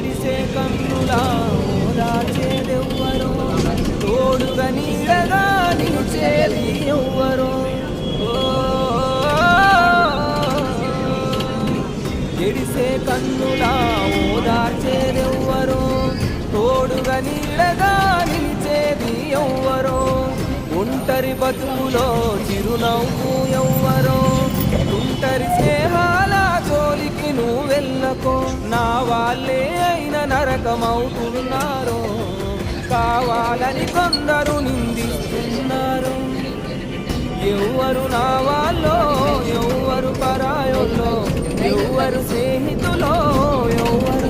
ఎడిసే కన్నులా ఓదార్చేదెవ్వరో, తోడుగా నీడగా నిలిచేది ఎవ్వరో. ఎడిసే కన్నులా ఓదార్చేదెవ్వరో, తోడుగా నీడగా నిలిచేది ఎవ్వరో. ఒంటరి బతుకులో చిరునవ్వు ఎవ్వరో, ఒంటరి స్నేహాల జోలికి నువ్వెళ్ళకో. నా వాళ్ళే అయిన నరకమవుతున్నారు, కావాలని కొందరు నిందిస్తున్నారు. ఎవ్వరు నా వాళ్ళో, ఎవ్వరు పరాయోల్లో, ఎవ్వరు స్నేహితులో, ఎవ్వరు